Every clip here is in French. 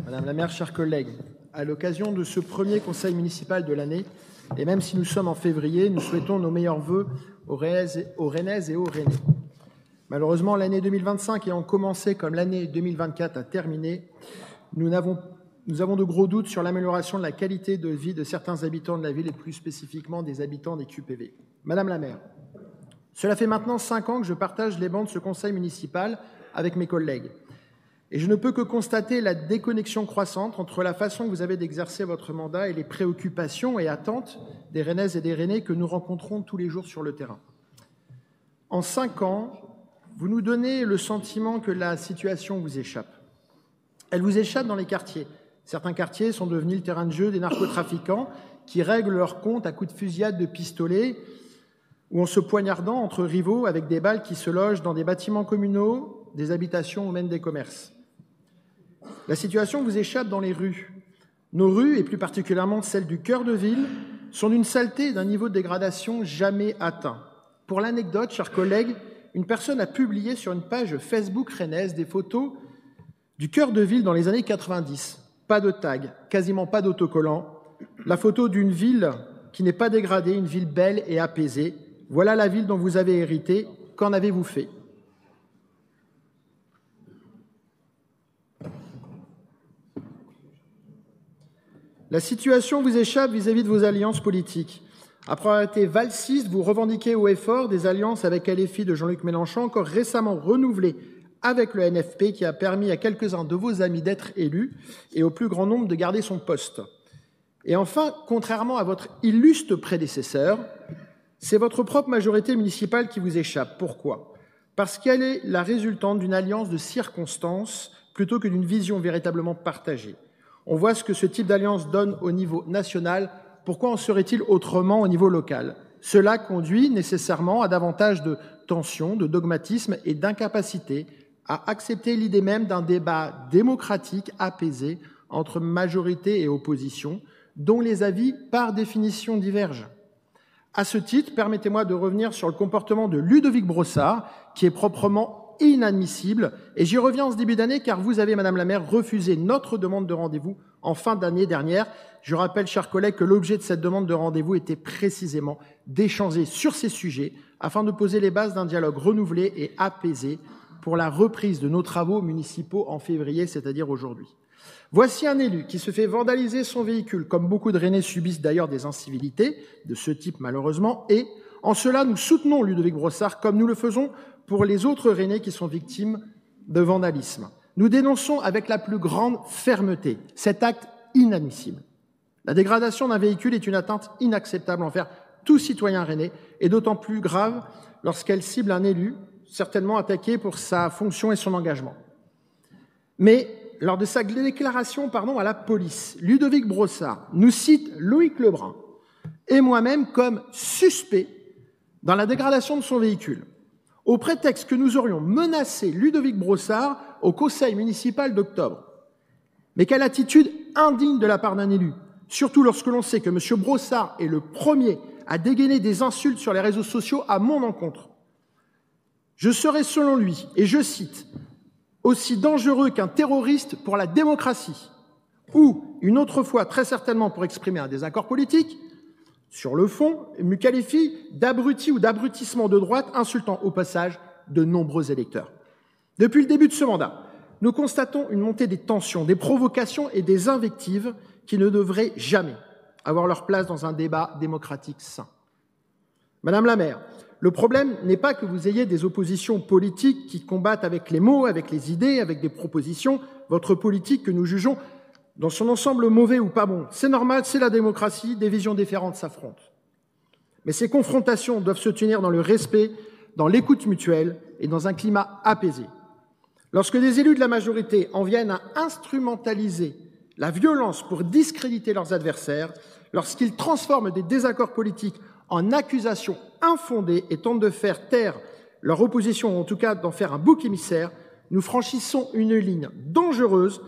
Madame la maire, chers collègues, à l'occasion de ce premier conseil municipal de l'année, et même si nous sommes en février, nous souhaitons nos meilleurs vœux aux Rennaises et aux Rennais. Malheureusement, l'année 2025 ayant commencé comme l'année 2024 a terminé, nous avons de gros doutes sur l'amélioration de la qualité de vie de certains habitants de la ville et plus spécifiquement des habitants des QPV. Madame la maire, cela fait maintenant 5 ans que je partage les bancs de ce conseil municipal avec mes collègues. Et je ne peux que constater la déconnexion croissante entre la façon que vous avez d'exercer votre mandat et les préoccupations et attentes des Rennaises et des Rennais que nous rencontrons tous les jours sur le terrain. En 5 ans, vous nous donnez le sentiment que la situation vous échappe. Elle vous échappe dans les quartiers. Certains quartiers sont devenus le terrain de jeu des narcotrafiquants qui règlent leurs comptes à coups de fusillade de pistolet ou en se poignardant entre rivaux avec des balles qui se logent dans des bâtiments communaux, des habitations ou même des commerces. La situation vous échappe dans les rues. Nos rues, et plus particulièrement celles du cœur de ville, sont d'une saleté et d'un niveau de dégradation jamais atteint. Pour l'anecdote, chers collègues, une personne a publié sur une page Facebook rennaise des photos du cœur de ville dans les années 90. Pas de tag, quasiment pas d'autocollant. La photo d'une ville qui n'est pas dégradée, une ville belle et apaisée. Voilà la ville dont vous avez hérité. Qu'en avez-vous fait ? La situation vous échappe vis-à-vis de vos alliances politiques. Après avoir été valsiste, vous revendiquez haut et fort des alliances avec LFI de Jean-Luc Mélenchon, encore récemment renouvelées avec le NFP, qui a permis à quelques-uns de vos amis d'être élus et au plus grand nombre de garder son poste. Et enfin, contrairement à votre illustre prédécesseur, c'est votre propre majorité municipale qui vous échappe. Pourquoi ? Parce qu'elle est la résultante d'une alliance de circonstances plutôt que d'une vision véritablement partagée. On voit ce que ce type d'alliance donne au niveau national. Pourquoi en serait-il autrement au niveau local ? Cela conduit nécessairement à davantage de tensions, de dogmatisme et d'incapacité à accepter l'idée même d'un débat démocratique apaisé entre majorité et opposition, dont les avis, par définition, divergent. À ce titre, permettez-moi de revenir sur le comportement de Ludovic Brossard, qui est proprement inadmissible. Et j'y reviens en ce début d'année, car vous avez, Madame la maire, refusé notre demande de rendez-vous en fin d'année dernière. Je rappelle, chers collègues, que l'objet de cette demande de rendez-vous était précisément d'échanger sur ces sujets afin de poser les bases d'un dialogue renouvelé et apaisé pour la reprise de nos travaux municipaux en février, c'est-à-dire aujourd'hui. Voici un élu qui se fait vandaliser son véhicule, comme beaucoup de Rennais subissent d'ailleurs des incivilités de ce type malheureusement, et en cela nous soutenons Ludovic Brossard comme nous le faisons pour les autres Rennais qui sont victimes de vandalisme. Nous dénonçons avec la plus grande fermeté cet acte inadmissible. La dégradation d'un véhicule est une atteinte inacceptable envers tout citoyen rennais, et d'autant plus grave lorsqu'elle cible un élu, certainement attaqué pour sa fonction et son engagement. Mais lors de sa déclaration à la police, Ludovic Brossard nous cite Loïc Lebrun et moi-même comme suspects dans la dégradation de son véhicule, au prétexte que nous aurions menacé Ludovic Brossard au conseil municipal d'octobre. Mais quelle attitude indigne de la part d'un élu, surtout lorsque l'on sait que M. Brossard est le premier à dégainer des insultes sur les réseaux sociaux à mon encontre. Je serai, selon lui, et je cite, aussi dangereux qu'un terroriste pour la démocratie, ou, une autre fois, très certainement pour exprimer un désaccord politique, sur le fond, me qualifie d'abruti ou d'abrutissement de droite, insultant au passage de nombreux électeurs. Depuis le début de ce mandat, nous constatons une montée des tensions, des provocations et des invectives qui ne devraient jamais avoir leur place dans un débat démocratique sain. Madame la maire, le problème n'est pas que vous ayez des oppositions politiques qui combattent avec les mots, avec les idées, avec des propositions, votre politique que nous jugeons dans son ensemble mauvais ou pas bon. C'est normal, c'est la démocratie, des visions différentes s'affrontent. Mais ces confrontations doivent se tenir dans le respect, dans l'écoute mutuelle et dans un climat apaisé. Lorsque des élus de la majorité en viennent à instrumentaliser la violence pour discréditer leurs adversaires, lorsqu'ils transforment des désaccords politiques en accusations infondées et tentent de faire taire leur opposition, ou en tout cas d'en faire un bouc émissaire, nous franchissons une ligne dangereuse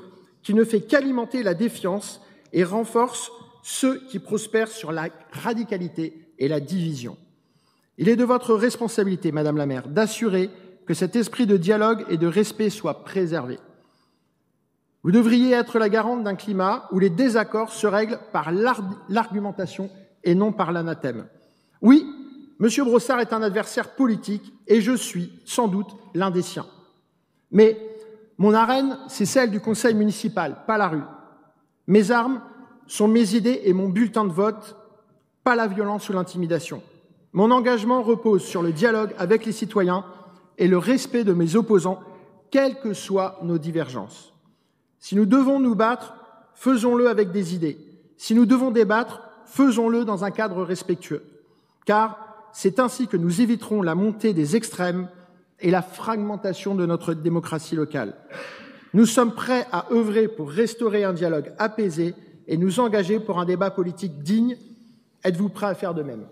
qui ne fait qu'alimenter la défiance et renforce ceux qui prospèrent sur la radicalité et la division. Il est de votre responsabilité, Madame la maire, d'assurer que cet esprit de dialogue et de respect soit préservé. Vous devriez être la garante d'un climat où les désaccords se règlent par l'argumentation et non par l'anathème. Oui, M. Brossard est un adversaire politique et je suis sans doute l'un des siens. Mais mon arène, c'est celle du conseil municipal, pas la rue. Mes armes sont mes idées et mon bulletin de vote, pas la violence ou l'intimidation. Mon engagement repose sur le dialogue avec les citoyens et le respect de mes opposants, quelles que soient nos divergences. Si nous devons nous battre, faisons-le avec des idées. Si nous devons débattre, faisons-le dans un cadre respectueux. Car c'est ainsi que nous éviterons la montée des extrêmes et la fragmentation de notre démocratie locale. Nous sommes prêts à œuvrer pour restaurer un dialogue apaisé et nous engager pour un débat politique digne. Êtes-vous prêts à faire de même ?